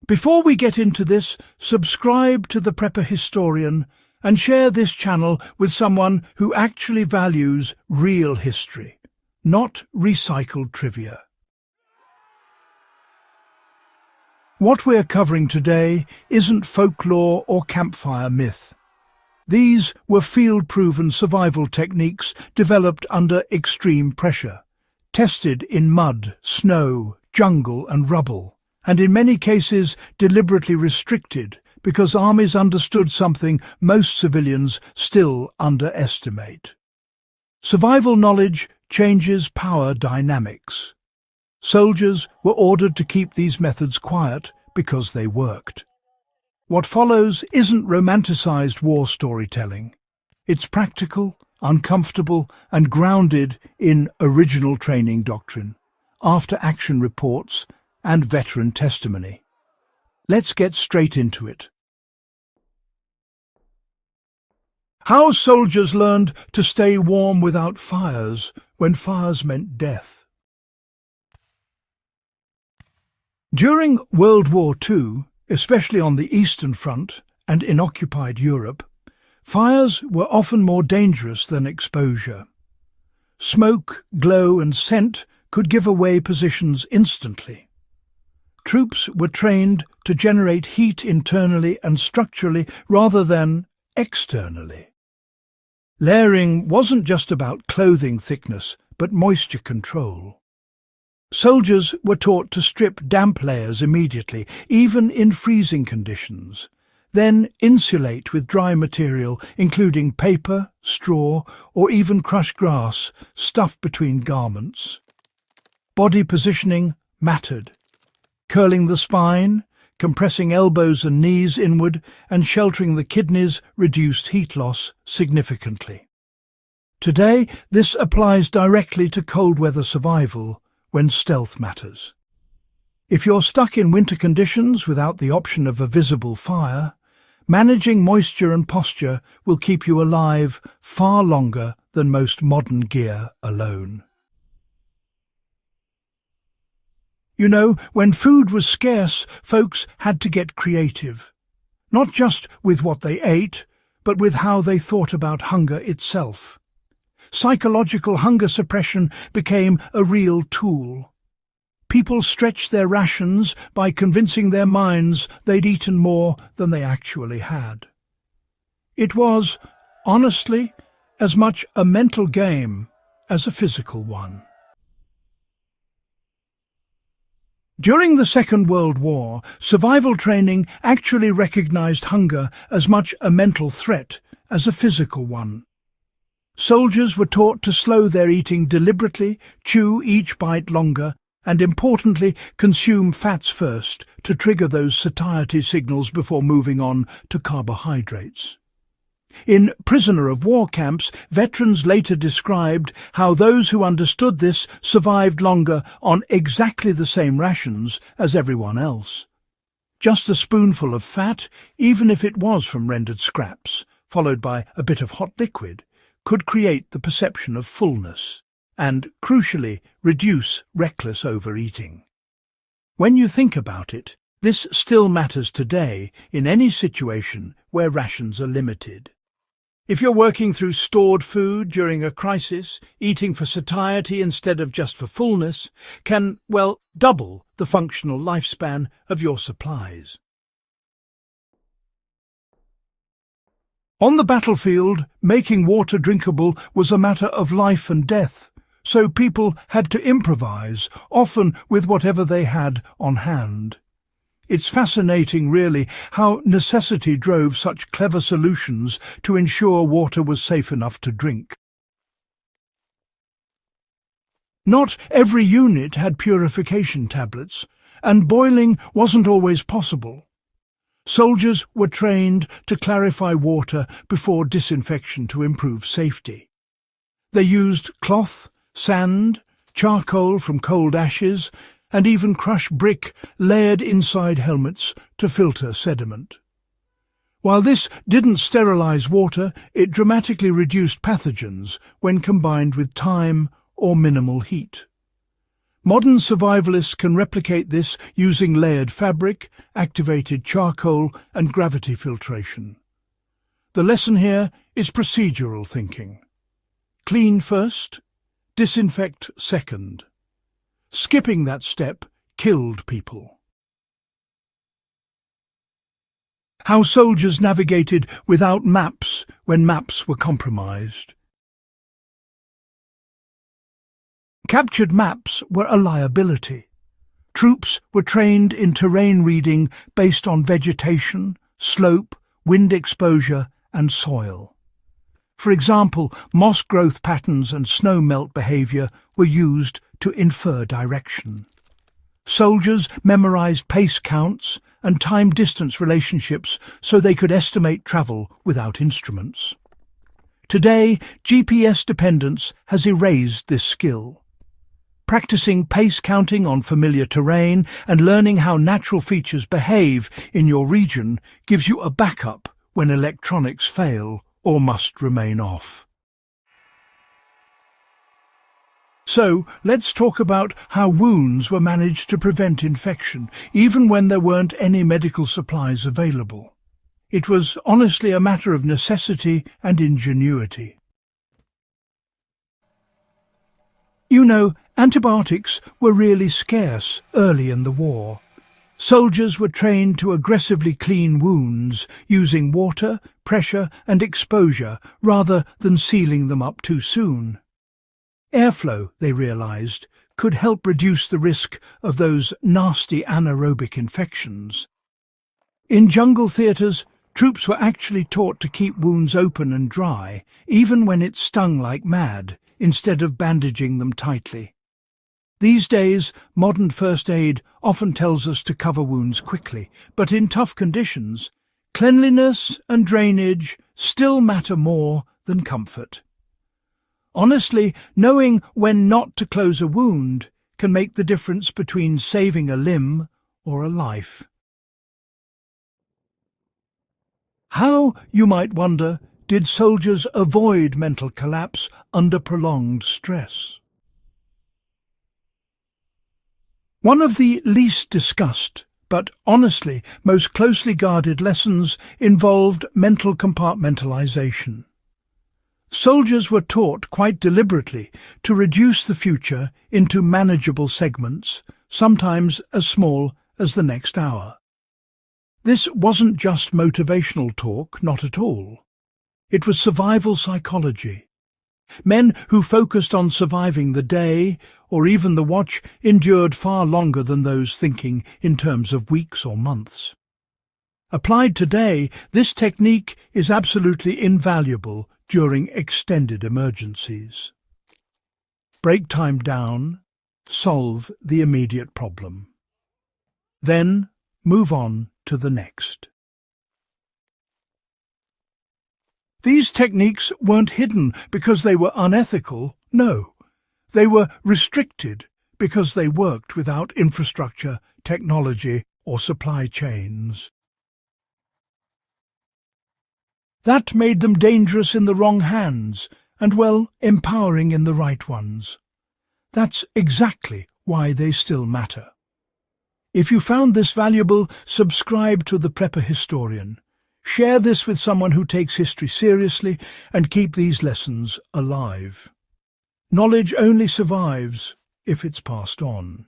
Before we get into this, subscribe to the Prepper Historian and share this channel with someone who actually values real history, not recycled trivia. What we're covering today isn't folklore or campfire myth. These were field-proven survival techniques developed under extreme pressure, tested in mud, snow, jungle and rubble, and in many cases deliberately restricted because armies understood something most civilians still underestimate. Survival knowledge changes power dynamics. Soldiers were ordered to keep these methods quiet because they worked. What follows isn't romanticized war storytelling. It's practical, uncomfortable, and grounded in original training doctrine, after-action reports, and veteran testimony. Let's get straight into it. How soldiers learned to stay warm without fires when fires meant death. During World War II, especially on the Eastern Front and in occupied Europe, fires were often more dangerous than exposure. Smoke, glow and scent could give away positions instantly. Troops were trained to generate heat internally and structurally rather than externally. Layering wasn't just about clothing thickness, but moisture control. Soldiers were taught to strip damp layers immediately, even in freezing conditions, then insulate with dry material, including paper, straw, or even crushed grass stuffed between garments. Body positioning mattered. Curling the spine, compressing elbows and knees inward, and sheltering the kidneys reduced heat loss significantly. Today, this applies directly to cold weather survival, when stealth matters. If you're stuck in winter conditions without the option of a visible fire, managing moisture and posture will keep you alive far longer than most modern gear alone. You know, when food was scarce, folks had to get creative, not just with what they ate, but with how they thought about hunger itself. Psychological hunger suppression became a real tool. People stretched their rations by convincing their minds they'd eaten more than they actually had. It was, honestly, as much a mental game as a physical one. During the Second World War, survival training actually recognized hunger as much a mental threat as a physical one. Soldiers were taught to slow their eating deliberately, chew each bite longer, and importantly, consume fats first to trigger those satiety signals before moving on to carbohydrates. In Prisoner of War camps, veterans later described how those who understood this survived longer on exactly the same rations as everyone else. Just a spoonful of fat, even if it was from rendered scraps, followed by a bit of hot liquid, could create the perception of fullness and, crucially, reduce reckless overeating. When you think about it, this still matters today in any situation where rations are limited. If you're working through stored food during a crisis, eating for satiety instead of just for fullness can, well, double the functional lifespan of your supplies. On the battlefield, making water drinkable was a matter of life and death, so people had to improvise, often with whatever they had on hand. It's fascinating, really, how necessity drove such clever solutions to ensure water was safe enough to drink. Not every unit had purification tablets, and boiling wasn't always possible. Soldiers were trained to clarify water before disinfection to improve safety. They used cloth, sand, charcoal from cold ashes, and even crushed brick layered inside helmets to filter sediment. While this didn't sterilize water, it dramatically reduced pathogens when combined with time or minimal heat. Modern survivalists can replicate this using layered fabric, activated charcoal, and gravity filtration. The lesson here is procedural thinking. Clean first, disinfect second. Skipping that step killed people. How soldiers navigated without maps when maps were compromised. Captured maps were a liability. Troops were trained in terrain reading based on vegetation, slope, wind exposure, and soil. For example, moss growth patterns and snow melt behavior were used to infer direction. Soldiers memorized pace counts and time-distance relationships so they could estimate travel without instruments. Today, GPS dependence has erased this skill. Practicing pace counting on familiar terrain and learning how natural features behave in your region gives you a backup when electronics fail or must remain off. So, let's talk about how wounds were managed to prevent infection, even when there weren't any medical supplies available. It was honestly a matter of necessity and ingenuity. You know, antibiotics were really scarce early in the war. Soldiers were trained to aggressively clean wounds using water, pressure and exposure rather than sealing them up too soon. Airflow, they realized, could help reduce the risk of those nasty anaerobic infections. In jungle theatres, troops were actually taught to keep wounds open and dry, even when it stung like mad, instead of bandaging them tightly. These days, modern first aid often tells us to cover wounds quickly, but in tough conditions, cleanliness and drainage still matter more than comfort. Honestly, knowing when not to close a wound can make the difference between saving a limb or a life. How, you might wonder, did soldiers avoid mental collapse under prolonged stress? One of the least discussed, but honestly most closely guarded lessons involved mental compartmentalization. Soldiers were taught quite deliberately to reduce the future into manageable segments, sometimes as small as the next hour. This wasn't just motivational talk, not at all. It was survival psychology. Men who focused on surviving the day, or even the watch, endured far longer than those thinking in terms of weeks or months. Applied today, this technique is absolutely invaluable during extended emergencies. Break time down, solve the immediate problem. Then move on to the next. These techniques weren't hidden because they were unethical, no. They were restricted because they worked without infrastructure, technology, or supply chains. That made them dangerous in the wrong hands and, well, empowering in the right ones. That's exactly why they still matter. If you found this valuable, subscribe to The Prepper Historian. Share this with someone who takes history seriously and keep these lessons alive. Knowledge only survives if it's passed on.